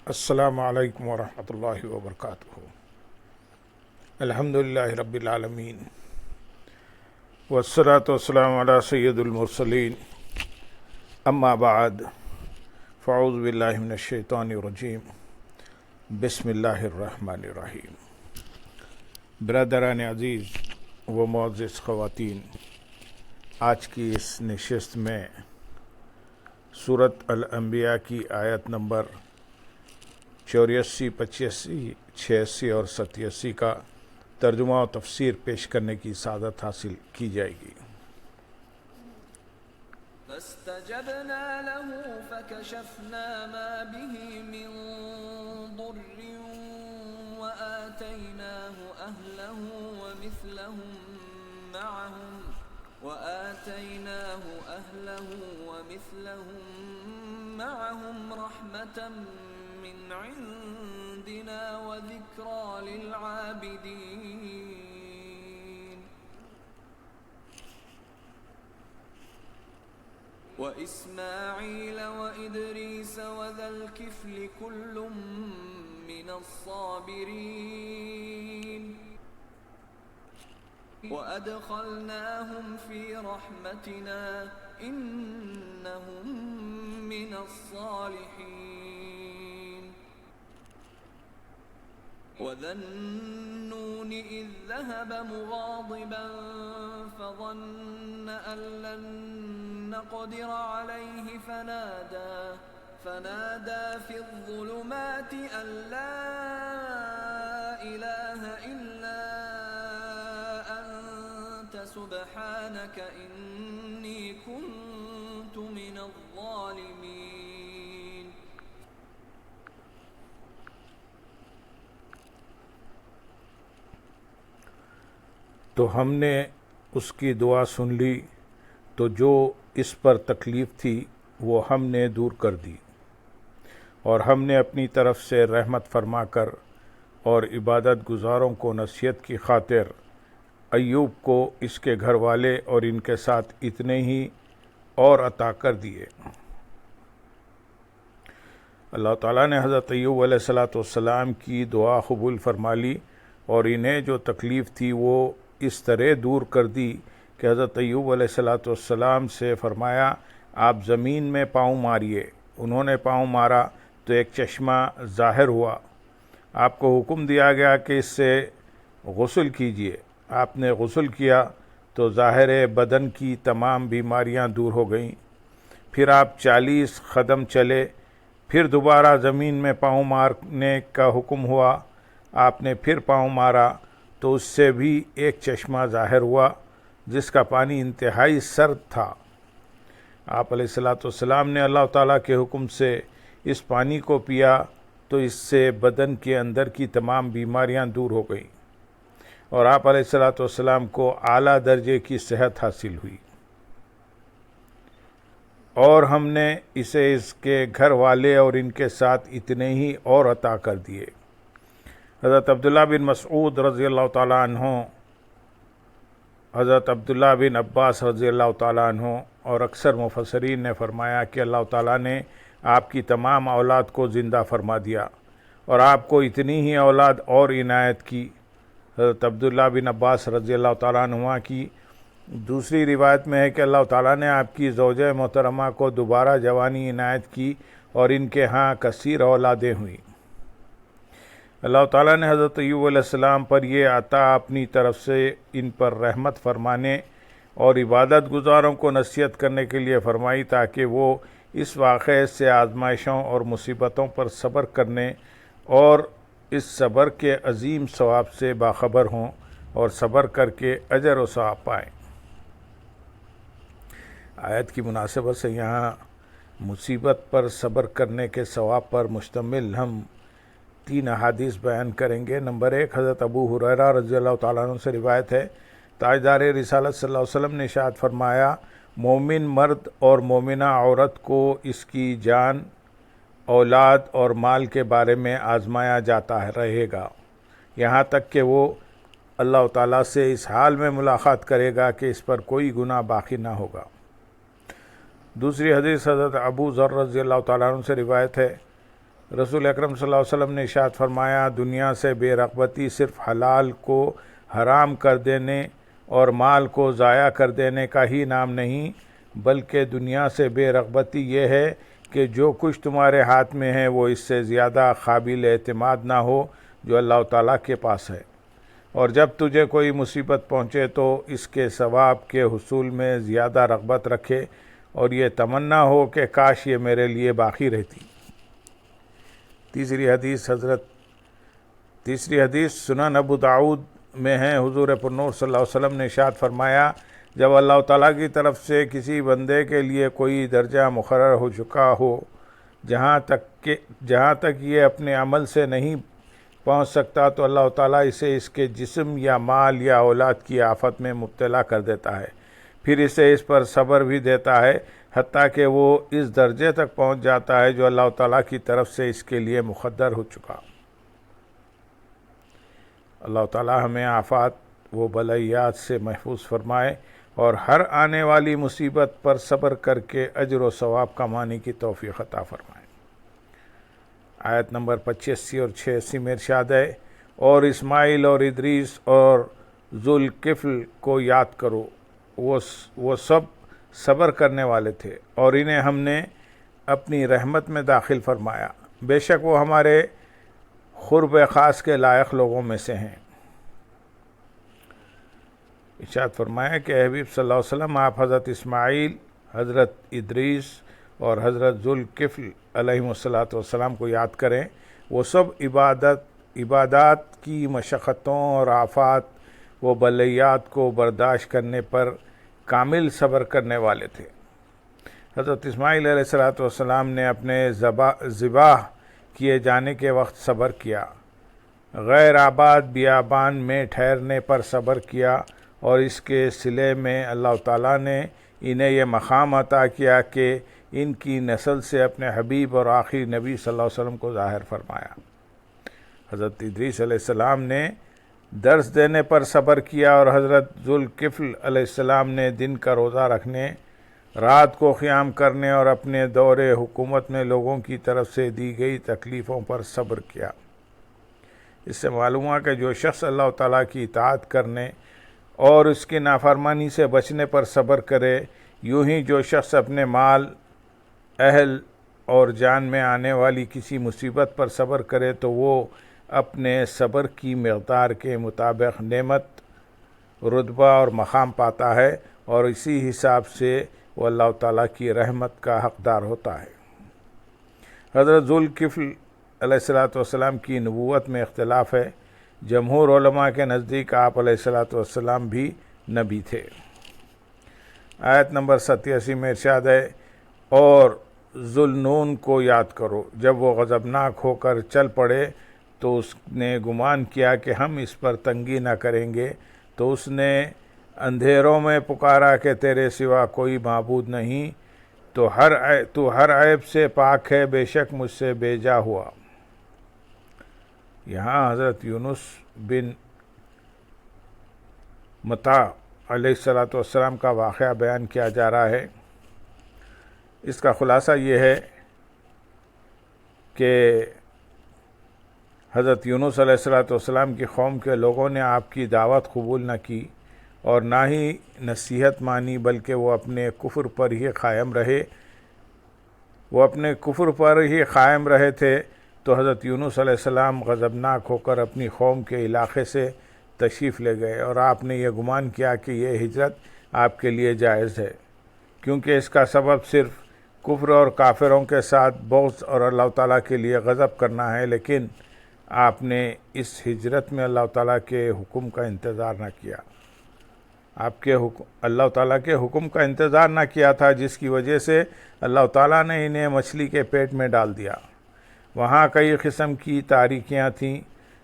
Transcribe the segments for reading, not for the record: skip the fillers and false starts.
السلام علیکم ورحمۃ اللہ وبرکاتہ۔ الحمد للہ رب العالمین والصلاة والسلام علی سید المرسلین، اما بعد فاعوذ باللہ من الشیطان الرجیم، بسم اللہ الرحمن الرحیم۔ برادران عزیز و معزز خواتین، آج کی اس نشست میں سورۃ الانبیاء کی آیت نمبر 84، 85، 86 اور 87 کا ترجمہ و تفسیر پیش کرنے کی سعادت حاصل کی جائے گی۔ فاستجبنا له فكشفنا ما به من ضر وآتيناه أهله ومثلهم معهم رحمة من عندنا وذكرى للعابدين وإسماعيل وإدريس وذا الكفل كل من الصابرين وأدخلناهم في رحمتنا إنهم من الصالحين وذا النون إذ ذهب مغاضبا فظن أن لن نقدر عليه فنادى في الظلمات أن لا إله إلا أنت سبحانك إني كنت من الظالمين۔ تو ہم نے اس کی دعا سن لی، تو جو اس پر تکلیف تھی وہ ہم نے دور کر دی، اور ہم نے اپنی طرف سے رحمت فرما کر اور عبادت گزاروں کو نصیحت کی خاطر ایوب کو اس کے گھر والے اور ان کے ساتھ اتنے ہی اور عطا کر دیے۔ اللہ تعالیٰ نے حضرت ایوب علیہ السلام کی دعا قبول فرما لی اور انہیں جو تکلیف تھی وہ اس طرح دور کر دی کہ حضرت ایوب علیہ السلام سے فرمایا آپ زمین میں پاؤں ماریے۔ انہوں نے پاؤں مارا تو ایک چشمہ ظاہر ہوا۔ آپ کو حکم دیا گیا کہ اس سے غسل کیجیے۔ آپ نے غسل کیا تو ظاہر بدن کی تمام بیماریاں دور ہو گئیں۔ پھر آپ 40 قدم چلے، پھر دوبارہ زمین میں پاؤں مارنے کا حکم ہوا۔ آپ نے پھر پاؤں مارا تو اس سے بھی ایک چشمہ ظاہر ہوا جس کا پانی انتہائی سرد تھا۔ آپ علیہ السلام نے اللہ تعالیٰ کے حکم سے اس پانی کو پیا تو اس سے بدن کے اندر کی تمام بیماریاں دور ہو گئیں اور آپ علیہ السلام کو اعلیٰ درجے کی صحت حاصل ہوئی، اور ہم نے اسے اس کے گھر والے اور ان کے ساتھ اتنے ہی اور عطا کر دیے۔ حضرت عبداللہ بن مسعود رضی اللہ تعالیٰ عنہ، حضرت عبداللہ بن عباس رضی اللہ تعالیٰ عنہ اور اکثر مفسرین نے فرمایا کہ اللہ تعالیٰ نے آپ کی تمام اولاد کو زندہ فرما دیا اور آپ کو اتنی ہی اولاد اور عنایت کی۔ حضرت عبداللہ بن عباس رضی اللہ تعالیٰ عنہ کی دوسری روایت میں ہے کہ اللہ تعالیٰ نے آپ کی زوجہ محترمہ کو دوبارہ جوانی عنایت کی اور ان کے ہاں کثیر اولادیں ہوئیں۔ اللہ تعالیٰ نے حضرت ایوب علیہ السلام پر یہ عطا اپنی طرف سے ان پر رحمت فرمانے اور عبادت گزاروں کو نصیحت کرنے کے لیے فرمائی تاکہ وہ اس واقعے سے آزمائشوں اور مصیبتوں پر صبر کرنے اور اس صبر کے عظیم ثواب سے باخبر ہوں اور صبر کر کے اجر و ثواب پائیں۔ آیت کی مناسبت سے یہاں مصیبت پر صبر کرنے کے ثواب پر مشتمل ہم 3 احادیث بیان کریں گے۔ نمبر 1، حضرت ابو ہریرہ رضی اللہ تعالیٰ عنہ سے روایت ہے، تاجدار رسالت صلی اللہ علیہ وسلم نے ارشاد فرمایا، مومن مرد اور مومنہ عورت کو اس کی جان، اولاد اور مال کے بارے میں آزمایا جاتا رہے گا یہاں تک کہ وہ اللہ تعالیٰ سے اس حال میں ملاقات کرے گا کہ اس پر کوئی گناہ باقی نہ ہوگا۔ دوسری حدیث حضرت ابو ذر رضی اللہ تعالیٰ عنہ سے روایت ہے، رسول اکرم صلی اللہ علیہ وسلم نے ارشاد فرمایا، دنیا سے بے رغبتی صرف حلال کو حرام کر دینے اور مال کو ضائع کر دینے کا ہی نام نہیں، بلکہ دنیا سے بے رغبتی یہ ہے کہ جو کچھ تمہارے ہاتھ میں ہے وہ اس سے زیادہ قابل اعتماد نہ ہو جو اللہ تعالیٰ کے پاس ہے، اور جب تجھے کوئی مصیبت پہنچے تو اس کے ثواب کے حصول میں زیادہ رغبت رکھے اور یہ تمنا ہو کہ کاش یہ میرے لیے باقی رہتی۔ تیسری حدیث سنن ابو داؤد میں ہے، حضور پرنور صلی اللہ علیہ وسلم نے ارشاد فرمایا، جب اللہ تعالیٰ کی طرف سے کسی بندے کے لیے کوئی درجہ مقرر ہو چکا ہو جہاں تک یہ اپنے عمل سے نہیں پہنچ سکتا، تو اللہ تعالیٰ اسے اس کے جسم یا مال یا اولاد کی آفت میں مبتلا کر دیتا ہے، پھر اسے اس پر صبر بھی دیتا ہے حتیٰ کہ وہ اس درجے تک پہنچ جاتا ہے جو اللہ تعالیٰ کی طرف سے اس کے لیے مقدر ہو چکا۔ اللہ تعالیٰ ہمیں آفات و بلیات سے محفوظ فرمائے اور ہر آنے والی مصیبت پر صبر کر کے اجر و ثواب کمانے کی توفیق عطا فرمائے۔ آیت نمبر 85 اور 86 میں ارشاد ہے، اور اسماعیل اور ادریس اور ذوالکفل کو یاد کرو، وہ سب صبر کرنے والے تھے اور انہیں ہم نے اپنی رحمت میں داخل فرمایا، بے شک وہ ہمارے قرب خاص کے لائق لوگوں میں سے ہیں۔ ارشاد فرمایا کہ حبیب صلی اللہ علیہ وسلم آپ حضرت اسماعیل، حضرت ادریس اور حضرت ذوالکفل علیہ السلام کو یاد کریں، وہ سب عبادات کی مشقتوں اور آفات و بلیات کو برداشت کرنے پر کامل صبر کرنے والے تھے۔ حضرت اسماعیل علیہ السلام نے اپنے ذبح کیے جانے کے وقت صبر کیا، غیر آباد بیابان میں ٹھہرنے پر صبر کیا، اور اس کے صلے میں اللہ تعالیٰ نے انہیں یہ مقام عطا کیا کہ ان کی نسل سے اپنے حبیب اور آخری نبی صلی اللہ علیہ وسلم کو ظاہر فرمایا۔ حضرت ادریس علیہ السلام نے درس دینے پر صبر کیا، اور حضرت ذوالکفل علیہ السلام نے دن کا روزہ رکھنے، رات کو قیام کرنے اور اپنے دور حکومت میں لوگوں کی طرف سے دی گئی تکلیفوں پر صبر کیا۔ اس سے معلوم ہوا کہ جو شخص اللہ تعالیٰ کی اطاعت کرنے اور اس کی نافرمانی سے بچنے پر صبر کرے، یوں ہی جو شخص اپنے مال، اہل اور جان میں آنے والی کسی مصیبت پر صبر کرے تو وہ اپنے صبر کی مقدار کے مطابق نعمت، رتبہ اور مقام پاتا ہے، اور اسی حساب سے وہ اللہ تعالیٰ کی رحمت کا حقدار ہوتا ہے۔ حضرت ذوالکفل علیہ السلام کی نبوت میں اختلاف ہے، جمہور علماء کے نزدیک آپ علیہ السلام بھی نبی تھے۔ آیت نمبر 87 میں ارشاد ہے، اور ذوالنون کو یاد کرو، جب وہ غضبناک ہو کر چل پڑے تو اس نے گمان کیا کہ ہم اس پر تنگی نہ کریں گے، تو اس نے اندھیروں میں پکارا کہ تیرے سوا کوئی معبود نہیں، تو ہر عیب سے پاک ہے، بے شک مجھ سے بیجا ہوا۔ یہاں حضرت یونس بن متا علیہ السلام کا واقعہ بیان کیا جا رہا ہے۔ اس کا خلاصہ یہ ہے کہ حضرت یونس علیہ السلام کی قوم کے لوگوں نے آپ کی دعوت قبول نہ کی اور نہ ہی نصیحت مانی، بلکہ وہ اپنے کفر پر ہی قائم رہے تھے۔ تو حضرت یونس علیہ السلام غضبناک ہو کر اپنی قوم کے علاقے سے تشریف لے گئے، اور آپ نے یہ گمان کیا کہ یہ ہجرت آپ کے لیے جائز ہے، کیونکہ اس کا سبب صرف کفر اور کافروں کے ساتھ بغض اور اللہ تعالیٰ کے لیے غضب کرنا ہے، لیکن آپ نے اس ہجرت میں اللہ تعالیٰ کے حکم کا انتظار نہ کیا۔ اللہ تعالیٰ کے حکم کا انتظار نہ کیا تھا، جس کی وجہ سے اللہ تعالیٰ نے انہیں مچھلی کے پیٹ میں ڈال دیا۔ وہاں کئی قسم کی تاریکیاں تھیں،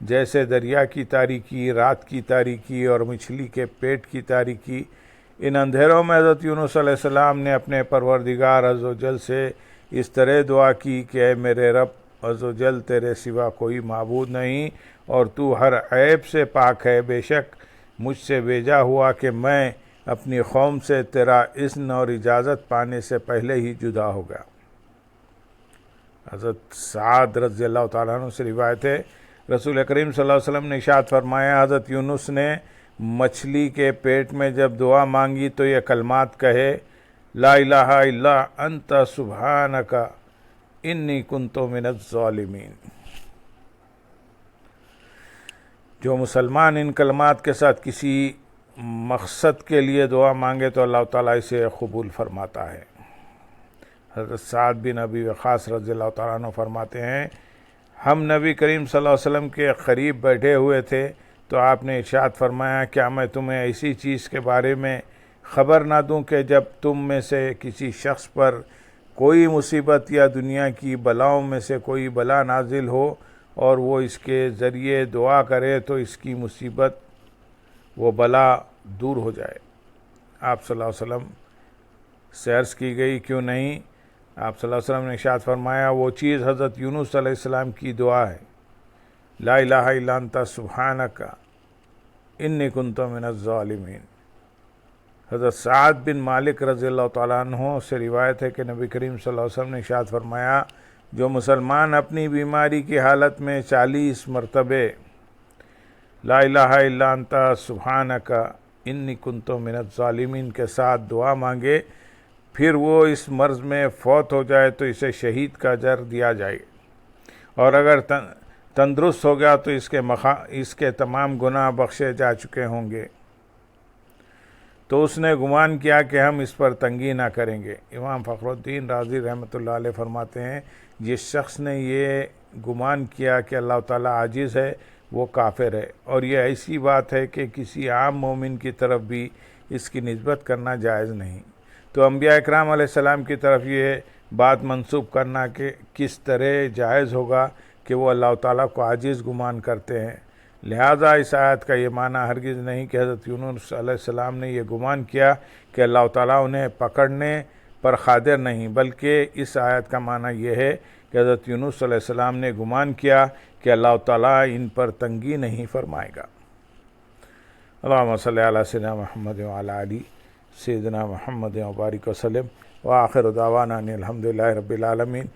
جیسے دریا کی تاریکی، رات کی تاریکی اور مچھلی کے پیٹ کی تاریکی۔ ان اندھیروں میں حضرت یونس علیہ السلام نے اپنے پروردگار عز و جل سے اس طرح دعا کی کہ اے میرے رب عز و جل، تیرے سوا کوئی معبود نہیں اور تو ہر عیب سے پاک ہے، بے شک مجھ سے بھیجا ہوا کہ میں اپنی قوم سے تیرا اذن اور اجازت پانے سے پہلے ہی جدا ہو گیا۔ حضرت سعد رضی اللہ تعالیٰ عنہ سے روایت ہے، رسول کریم صلی اللہ علیہ وسلم نے ارشاد فرمایا، حضرت یونس نے مچھلی کے پیٹ میں جب دعا مانگی تو یہ کلمات کہے، لا الہ الا انت سبحانک انی کنت من الظالمین۔ جو مسلمان ان کلمات کے ساتھ کسی مقصد کے لیے دعا مانگے تو اللہ تعالیٰ اسے قبول فرماتا ہے۔ حضرت سعد بن ابی وقاص رضی اللہ تعالیٰ عنہ فرماتے ہیں، ہم نبی کریم صلی اللہ علیہ وسلم کے قریب بیٹھے ہوئے تھے تو آپ نے ارشاد فرمایا، کیا میں تمہیں ایسی چیز کے بارے میں خبر نہ دوں کہ جب تم میں سے کسی شخص پر کوئی مصیبت یا دنیا کی بلاؤں میں سے کوئی بلا نازل ہو اور وہ اس کے ذریعے دعا کرے تو اس کی مصیبت وہ بلا دور ہو جائے۔ آپ صلی اللہ علیہ وسلم سے عرض کی گئی، کیوں نہیں؟ آپ صلی اللہ علیہ وسلم نے ارشاد فرمایا، وہ چیز حضرت یونس علیہ السلام کی دعا ہے، لا الہ الا انت سبحانک انی کنت من الظالمین۔ حضرت سعد بن مالک رضی اللہ تعالیٰ عنہ سے روایت ہے کہ نبی کریم صلی اللہ علیہ وسلم نے ارشاد فرمایا، جو مسلمان اپنی بیماری کی حالت میں 40 مرتبے لا الہ الا انت سبحانک انی کنت من الظالمین کے ساتھ دعا مانگے، پھر وہ اس مرض میں فوت ہو جائے تو اسے شہید کا اجر دیا جائے، اور اگر تندرست ہو گیا تو اس کے تمام گناہ بخشے جا چکے ہوں گے۔ تو اس نے گمان کیا کہ ہم اس پر تنگی نہ کریں گے۔ امام فخر الدین رازی رحمۃ اللہ علیہ فرماتے ہیں، جس شخص نے یہ گمان کیا کہ اللہ تعالیٰ عاجز ہے وہ کافر ہے، اور یہ ایسی بات ہے کہ کسی عام مومن کی طرف بھی اس کی نسبت کرنا جائز نہیں۔ تو انبیاء اکرام علیہ السلام کی طرف یہ بات منسوب کرنا کہ کس طرح جائز ہوگا کہ وہ اللہ تعالیٰ کو عاجز گمان کرتے ہیں۔ لہذا اس آیت کا یہ معنی ہرگز نہیں کہ حضرت یونس علیہ السلام نے یہ گمان کیا کہ اللہ تعالیٰ انہیں پکڑنے پر قادر نہیں، بلکہ اس آیت کا معنی یہ ہے کہ حضرت یونس علیہ السلام نے گمان کیا کہ اللہ تعالیٰ ان پر تنگی نہیں فرمائے گا۔ اللہم صلی علی سیدنا محمد وعلی آلہ سیدنا محمد وبارک وسلم، وآخر دعوانا ان الحمد للہ رب العالمین۔